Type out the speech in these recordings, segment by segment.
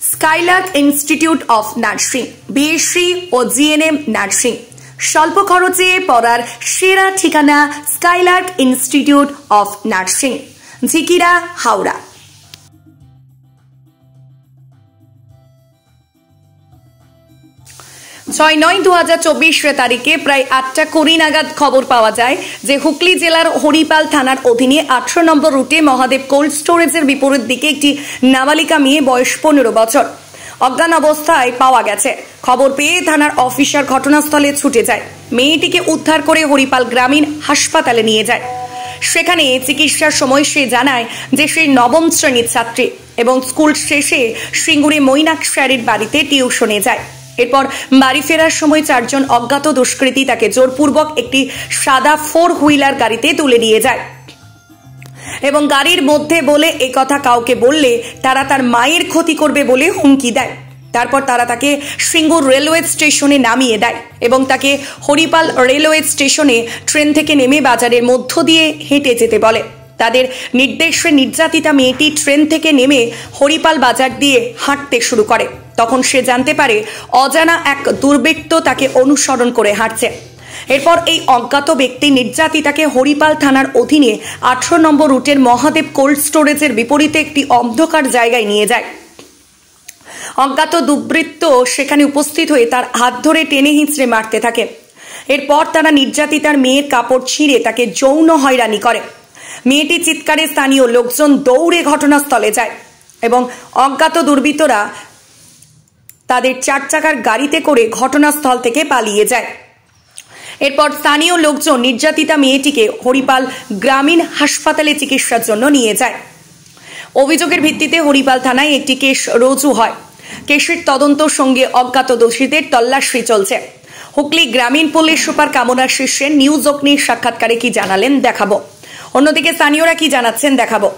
Skylark Institute of Nursing, BSc ও GNM nursing. স্বল্প খরচে পড়ার সেরা ঠিকানা Skylark Institute of Nursing, Jhikira, Howrah. 6/9/2024 তারিখে প্রায় 8টা 20 নাগাদ খবর পাওয়া যায় যে হুগলি জেলার হরিপাল থানার অধীনে 18 নম্বর রুটে মহাদেব কোল্ড স্টোরেজের বিপরীত দিকে একটি নাবালিকা মেয়ে বয়স 15 বছর অজ্ঞান অবস্থায় পাওয়া গেছে। খবর পেয়ে থানার অফিসার ঘটনাস্থলে ছুটে যায়। মেয়েটিকে উদ্ধার করে হরিপাল গ্রামীণ হাসপাতালে নিয়ে যায়। সেখানে চিকিৎসার সময় সে জানায় যে সে নবম শ্রেণীর ছাত্রী এবং স্কুল শেষে সিঙ্গুরে মৈনাক স্যারের বাড়িতে টিউশনে যায়। এরপর বাড়ি ফেরার সময় 4 জন অজ্ঞাত দুষ্কৃতী তাকে জোরপূর্বক একটি সাদা 4 হুইলার গাড়িতে তুলে নিয়ে যায় এবং গাড়ির মধ্যে বলে একথা কাউকে বললে তারা তার মায়ের ক্ষতি করবে বলে হুমকি দেয়। তারপর তারা তাকে সিঙ্গুর রেলওয়ে স্টেশনে নামিয়ে দেয় এবং তাকে হরিপাল রেলওয়ে স্টেশনে ট্রেন থেকে নেমে বাজারের মধ্য দিয়ে হেঁটে যেতে বলে। তাদের নির্দেশে নির্যাতিতা মেয়েটি ট্রেন থেকে নেমে হরিপাল বাজার দিয়ে হাঁটতে শুরু করে। তখন সে জানতে পারে অজানা এক দুর্বৃত্ত তাকে অনুসরণ করে হাঁটছে। এরপর এই অজ্ঞাত ব্যক্তি নির্যাতিতাকে হরিপাল থানার অধীনে 18 নম্বর রুটের মহাদেব কোল্ড স্টোরেজের বিপরীতে একটি অন্ধকার জায়গায় নিয়ে যায়। অজ্ঞাত দুর্বৃত্ত সেখানে উপস্থিত হয়ে তার হাত ধরে টেনে হিঁচড়ে মারতে থাকে। এরপর তারা নির্যাতিতার মেয়ের কাপড় ছিঁড়ে তাকে যৌন হয়রানি করে। মেয়েটি চিৎকারে স্থানীয় লোকজন দৌড়ে ঘটনাস্থলে যায় এবং অজ্ঞাত দুর্বৃত্তরা তাদের 4 চাকার গাড়িতে করে ঘটনাস্থল থেকে পালিয়ে যায়। এরপর স্থানীয় লোকজন নির্যাতিতা মেয়েটিকে হরিপাল গ্রামীণ হাসপাতালে চিকিৎসার জন্য নিয়ে যায়। অভিযোগের ভিত্তিতে হরিপাল থানায় একটি কেস রুজু হয়। কেসের তদন্ত সঙ্গে অজ্ঞাত দোষীদের তল্লাশি চলছে। হুগলি গ্রামীণ পুলিশ সুপার কামনা শীর্ষে নিউজ অগ্নির সাক্ষাৎকারে কি জানালেন দেখাবো। অন্যদিকে স্থানীয়রা কি জানাচ্ছেন দেখাবো।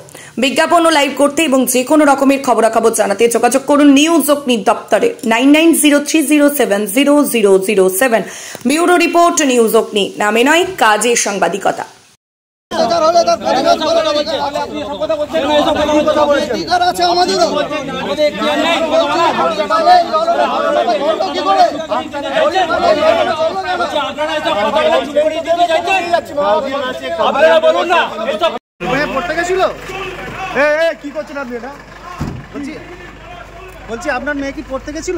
বিজ্ঞাপন ও লাইভ করতে এবং যে কোনো রকমের খবরাখবর জানাতে যোগাযোগ করুন নিউজ অগ্নি দপ্তরে 9903070007। ব্যুরো রিপোর্ট, নিউজ অগ্নি, নামে নয় কাজে সাংবাদিকতা। পড়তে গেছিল কি করছেন আপনি? এটা বলছি আপনার মেয়ে কি পড়তে গেছিল?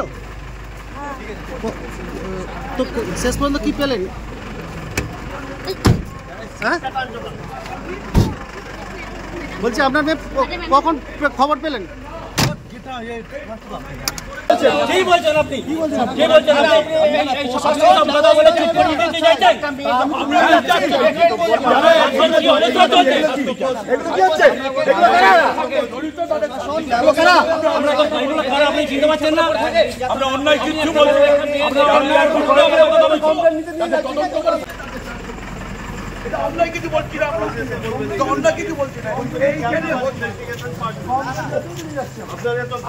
তো শেষ পর্যন্ত কি পেলেন? হ্যাঁ বলছি আপনার মেয়ে কখন খবর পেলেন? কি বলছেন আপনি? কি বলছেন আপনি? অন্যায় কিছু বলছি না, অন্যায় কিছু বলছি না।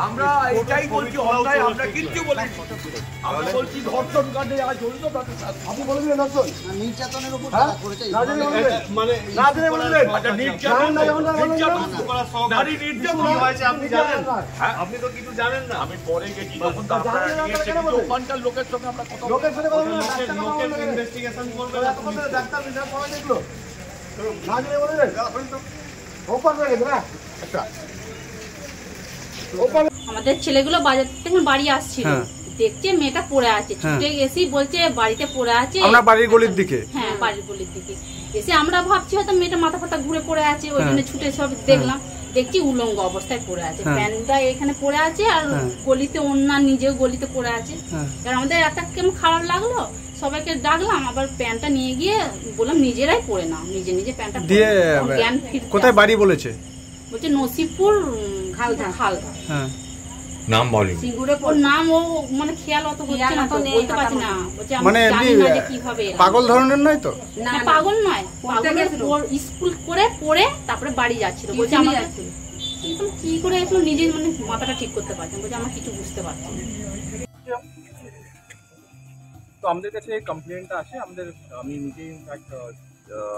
আমরা এটাই বলছি, অন্যায় আমরা কিচ্ছু বলছি। আমরা বলছি ধর্ষণ কাণ্ডে যারা জড়িত তাদের সাথে। আপনি বলে দিলেন ধর্ষণ নির্যাতনের উপর মানে আপনি জানেন? আপনি তো কিছু জানেন না। আমি পরে গেছি তখন ওখানকার লোকের সঙ্গে আমরা কথা ইনভেস্টিগেশন করবে। ডাক্তার দেখলো না জেনে বলে ওপার হয়ে গেছে না। আচ্ছা আমাদের ছেলেগুলো বাজার থেকে বাড়ি আসছিল, দেখছে মেয়েটা পড়ে আছে, ছুটে গেছি বলছে বাড়িতে পড়ে আছে। আমরা বাড়ির গলির দিকে, হ্যাঁ বাড়ির গলির দিকে এসে আমরা ভাবছি হয়তো মেয়েটা মাথা ফাটা ঘুরে পড়ে আছে, ওই জন্য ছুটে সব দেখলাম, দেখছি উলঙ্গ অবস্থায় পড়ে আছে, প্যান্টটা এখানে পড়ে আছে আর গলিতে অন্য নিজেও গলিতে পড়ে আছে। কারণ আমাদের একটা কেমন খারাপ লাগলো, সবাইকে ডাকলাম, আবার প্যান্টটা নিয়ে গিয়ে বললাম নিজেরাই পড়ে নাও, নিজে নিজে প্যান্টটা দিয়ে। জ্ঞান ফিরতে কোথায় বাড়ি বলেছে? বলছে নসিবপুর খালদা। নাম বলি ওর নাম ও মানে খেয়াল অত হচ্ছে না, তো বলতে পারছি না। বলছে মানে কিভাবে পাগল ধরনের নয় তো? না পাগল নয়, স্কুল করে পড়ে তারপরে বাড়ি যাচ্ছিল। বলছে আমাকে কি করে এসলো নিজে মানে মাথাটা ঠিক করতে পারছেন, বলছে আমার কিছু বুঝতে পারছি না। তো আমাদের কাছে কমপ্লেনটা আসে, আমি নিজেই ইনফ্যাক্ট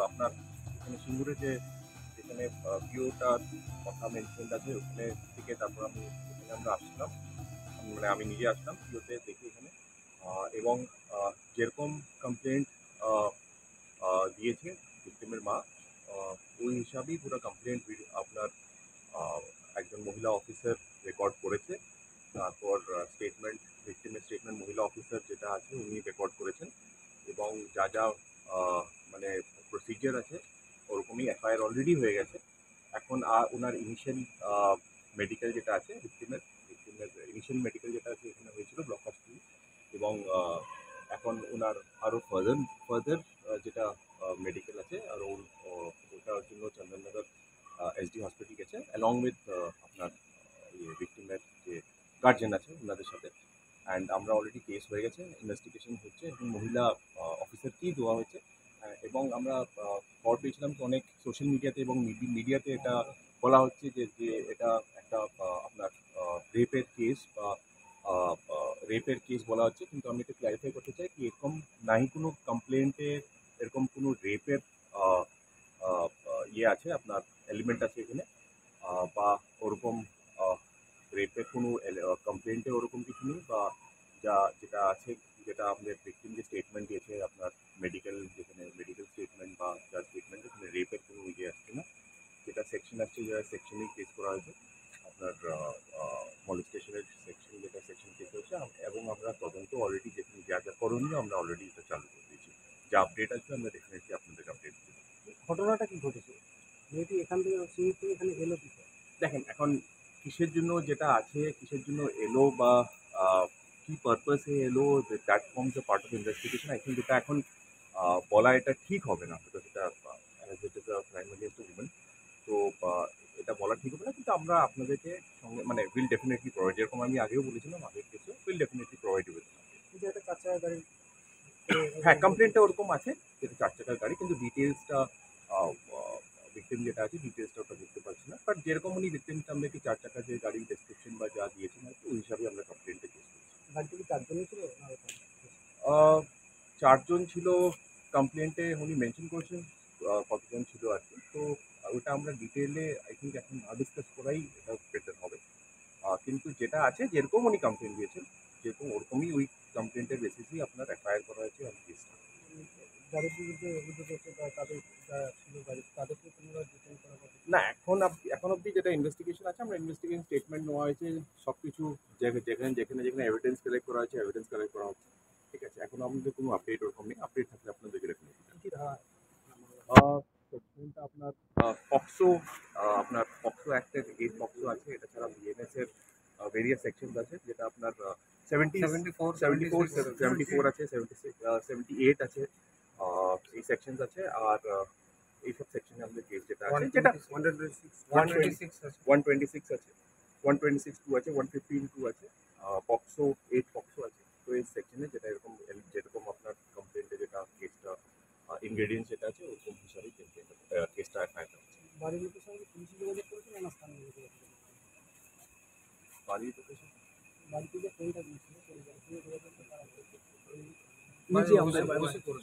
আপনার এখানে সিঙ্গুরে যেখানে ভিওটার কথা মেনশন আছে ওখানে থেকে তারপর আমরা আসছিলাম। মানে আমি নিজে আসলাম ভিডিওতে দেখি এখানে, এবং যেরকম কমপ্লেন্ট দিয়েছে ভিক্টিমের মা ওই হিসাবেই পুরো কমপ্লেন্ট আপনার একজন মহিলা অফিসার রেকর্ড করেছে। তারপর স্টেটমেন্ট, ভিক্টিমের স্টেটমেন্ট মহিলা অফিসার যেটা আছে উনি রেকর্ড করেছেন, এবং যা যা মানে প্রসিজার আছে ওরকমই এফআইআর অলরেডি হয়ে গেছে। এখন ওনার ইনিশিয়াল মেডিকেল যেটা আছে ভিক্টিমের ইনিশিয়াল মেডিকেল যেটা আছে এখানে হয়েছিল ব্লক হসপিটাল, এবং এখন ওনার আরও ফার্দার যেটা মেডিকেল আছে আর ওটার জন্য চন্দননগর এসডি হসপিটাল গেছে অ্যালং উইথ আপনার ভিক্টিমের যে গার্জেন আছে ওনাদের সাথে। অ্যান্ড আমরা অলরেডি কেস হয়ে গেছে, ইনভেস্টিগেশন হচ্ছে, এবং মহিলা অফিসারকেই দেওয়া হয়েছে। এবং আমরা খবর পেয়েছিলাম তো অনেক সোশ্যাল মিডিয়াতে এবং মিডিয়াতে এটা বলা হচ্ছে যে এটা একটা আপনার রেপের কেস বলা হচ্ছে, কিন্তু আমি এটা ক্ল্যারিফাই করতে চাই কি এরকম নাই কোনো কমপ্লেন্টে এরকম কোনো রেপের ইয়ে আছে, আপনার এলিমেন্ট আছে এখানে, বা ওরকম রেপের কোনো কমপ্লেন্টে ওরকম কিছু নেই, বা যেটা আছে যেটা আমাদের ভিক্টিম যে স্টেটমেন্ট দিয়েছে আপনার মেডিকেল স্টেটমেন্ট বা যার স্টেটমেন্ট এখানে রেপের কোনো ইয়ে আসছে না। যেটা সেকশন আসছে যারা সেকশনেই কেস করা হয়েছে আপনার মলেস্টেশনের সেকশন, যেটা সেকশন কেস হয়েছে, এবং আমরা তদন্ত অলরেডি যেখানে যা যা করণীয় আমরা অলরেডি এটা চালু করে দিয়েছি। যা আপডেট আছে আমরা ডেফিনেটলি আপনাদের আপডেট দিই। ঘটনাটা কি ঘটেছে? মেয়েটি এখান থেকে এখানে এলো কি? দেখেন এখন কিসের জন্য যেটা আছে, কিসের জন্য এলো বা কি পারপাসে এলো, that forms A part of investigation. I think এটা এখন বলা এটা ঠিক হবে না, বিকজ এটা ক্রাইম এগেইনস্ট উইমেন, তো এটা বলা ঠিক হবে না। কিন্তু আমরা আপনাদেরকে সঙ্গে মানে উইল ডেফিনেটলি প্রোভাইড, যেরকম আমি আগেও বলেছিলাম আগের কেসে, উইল ডেফিনেটলি প্রোভাইড উইথ। একটা 4 চাকার গাড়ি, হ্যাঁ কমপ্লেন্টটা ওরকম আছে যেটা 4 চাকার গাড়ি, কিন্তু ডিটেলসটা ভিক্টিম যেটা আছে ডিটেলসটা ওটা দেখতে পাচ্ছি না। বাট যেরকম উনি ভিক্টিমটা আমাদেরকে 4 চাকার যে গাড়ির ডেসক্রিপশন বা যা দিয়েছেন আর কি ওই হিসাবে আমরা কমপ্লেন্টটা কেস করেছি। গাড়িতে কি 4 জনই ছিল? 4 জন ছিল কমপ্লেন্টে উনি মেনশন করেছেন, কতজন ছিল আর কি। তো ওটা আমরা ডিটেলে আই থিঙ্ক এখন না ডিসকাস করাই এটা বেটার হবে। কিন্তু যেটা আছে যেরকম উনি কমপ্লেন্ট দিয়েছেন যেরকম ওরকমই ওই কমপ্লেন্টের বেসিসেই আপনার এফআইআর করা হয়েছে আর কেসটা। যাদের বিরুদ্ধে অভিযোগ হচ্ছে বা তাদের যারা ছিল গাড়ি তাদেরকে পুনরায় ডিটেইন করা হবে না, এখন অবধি যেটা ইনভেস্টিগেশন আছে আমরা ইনভেস্টিগেশন স্টেটমেন্ট নেওয়া হয়েছে, সব কিছু যেখানে এভিডেন্স কালেক্ট করা হয়েছে এভিডেন্স কালেক্ট করা হচ্ছে, ঠিক আছে। এখন আমাদের কোনো আপডেট ওরকম নেই, আপডেট থাকলে আপনাদেরকে ডেফিনেটলি সেকশনটা আপনার পক্সো অ্যাক্টের 8 পক্সো আছে, এটা ছাড়া বিএনএস এর ভেরিয়াস সেকশনস আছে, যেটা আপনার 74 আছে, 76 78 আছে, এই সেকশনস আছে। আর এইসব সেকশনে আমাদের কেস যেটা আছে যেটা 126 আছে, 126(2) আছে, 115(2) আছে, পক্সো 8 পক্সো আছে। তো এই সেকশনে যেরকম আপনার কমপ্লেন্টে যেটা কেসটা ইনগ্রেডিয়েন্টস যেটা আছে ওরকম হিসাবেই কেসটা এফআইআর হচ্ছে। বাড়ির লোকের সঙ্গে পুলিশ যোগাযোগ করেছিল না স্থানীয় লোকের? বাড়ির লোকেশন বাড়িতে যে ফোনটা দিয়েছিল সেই সঙ্গে যোগাযোগ করা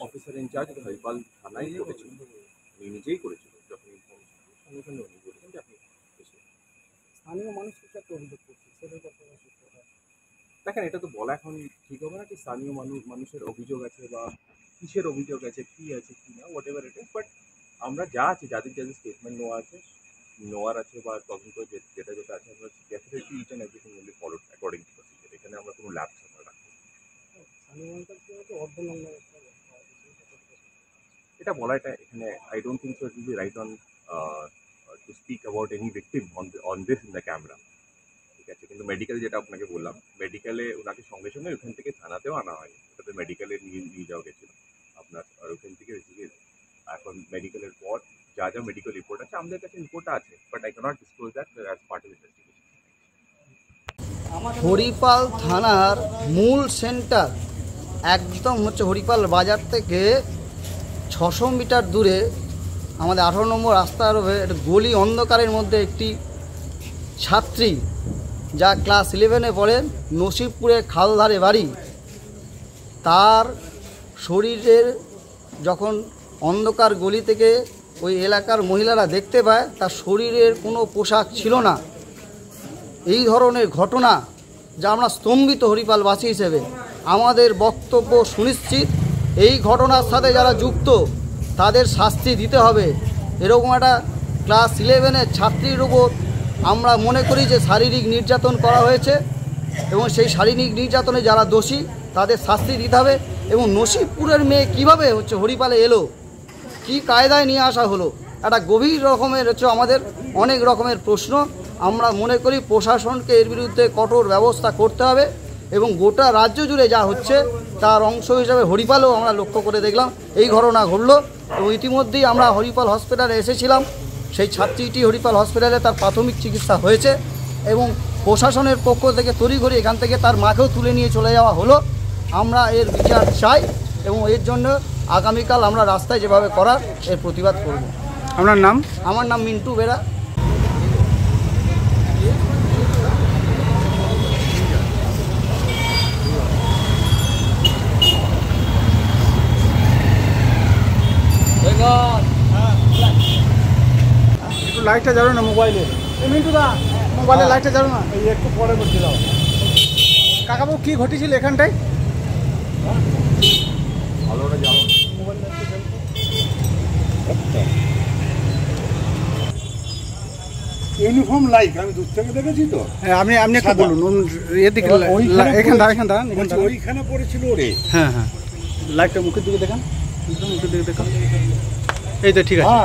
অফিসার ইনচার্জ হরিপাল থানায় করেছিল, উনি নিজেই করেছিল। যখন সঙ্গে সঙ্গে উনি বলেছেন যে আপনি স্থানীয় মানুষ কিছু একটা অভিযোগ করছে, সেটার কথা দেখেন এটা তো বলা এখন ঠিক হবে না কি স্থানীয় মানুষের অভিযোগ আছে বা কিসের অভিযোগ আছে, কি আছে কি না, what ever it is. But আমরা যা আছে যাদের স্টেটমেন্ট নেওয়ার আছে বা তদন্ত যেটা আছে আমরা definitely each and everything will be followed according to procedure. এখানে আমরা কোনো ল্যাপস আমরা রাখবো এটা বলা, এটা এখানে I don't think so it will be right on to speak about any victim on this in the camera, ঠিক আছে। কিন্তু মেডিকেল যেটা আপনাকে বললাম, মেডিকেলে ওনাকে সঙ্গে সঙ্গে ওখান থেকে থানাতেও আনা হয়নি, ওটাতে মেডিকেলে নিয়ে যাওয়া গেছিলো আপনার, আর ওখান থেকে এখন মেডিকেলের পর যা মেডিকেল রিপোর্ট আছে আমাদের কাছে রিপোর্টটা আছে, but I cannot disclose that as part of investigation. Haripal থানার মূল সেন্টার একদম হচ্ছে হরিপাল বাজার থেকে 600 মিটার দূরে আমাদের 18 নম্বর রাস্তার গলি অন্ধকারের মধ্যে একটি ছাত্রী যা ক্লাস 11-এ পড়ে, নসিবপুরে খালধারে বাড়ি, তার শরীরের যখন অন্ধকার গলি থেকে ওই এলাকার মহিলারা দেখতে পায় তার শরীরের কোনো পোশাক ছিল না। এই ধরনের ঘটনা যা আমরা স্তম্ভিত হরিপালবাসী হিসেবে। আমাদের বক্তব্য সুনিশ্চিত, এই ঘটনার সাথে যারা যুক্ত তাদের শাস্তি দিতে হবে। এরকম একটা ক্লাস 11-এর ছাত্রীর উপর আমরা মনে করি যে শারীরিক নির্যাতন করা হয়েছে এবং সেই শারীরিক নির্যাতনে যারা দোষী তাদের শাস্তি দিতে হবে। এবং নসিবপুরের মেয়ে কিভাবে হরিপালে এলো, কি কায়দায় নিয়ে আসা হলো, একটা গভীর রকমের আমাদের অনেক রকমের প্রশ্ন। আমরা মনে করি প্রশাসনকে এর বিরুদ্ধে কঠোর ব্যবস্থা করতে হবে এবং গোটা রাজ্য জুড়ে যা হচ্ছে তার অংশ হিসাবে হরিপালেও আমরা লক্ষ্য করে দেখলাম এই ঘটনা ঘটলো। এবং ইতিমধ্যেই আমরা হরিপাল হসপিটালে এসেছিলাম, সেই ছাত্রীটি হরিপাল হসপিটালে তার প্রাথমিক চিকিৎসা হয়েছে এবং প্রশাসনের পক্ষ থেকে তড়িঘড়ি এখান থেকে তার মাকেও তুলে নিয়ে চলে যাওয়া হলো। আমরা এর বিচার চাই এবং এর জন্য আগামীকাল আমরা রাস্তায় যেভাবে করার এর প্রতিবাদ করব। আপনার নাম? আমার নাম মিন্টু বেরা। একটু লাইটটা জ্বালো না মোবাইলে। মিন্টু দা মোবাইলে লাইটটা জ্বালো না। এই একটু পরে করতে দাও। কাকাবাবু কি ঘটেছিল এখানটায়? আলোটা জ্বালো। ইউনিফর্ম লাইক আমি দূর থেকে দেখেছি তো। হ্যাঁ, আপনি একটু বলুন। এদিকে এখানে দাঁড়ান, ওইখানে পড়েছিল রে। হ্যাঁ, লাইটটা মুখের দিকে দেখান, মুখের দিকে দেখান। এই তো ঠিক আছে।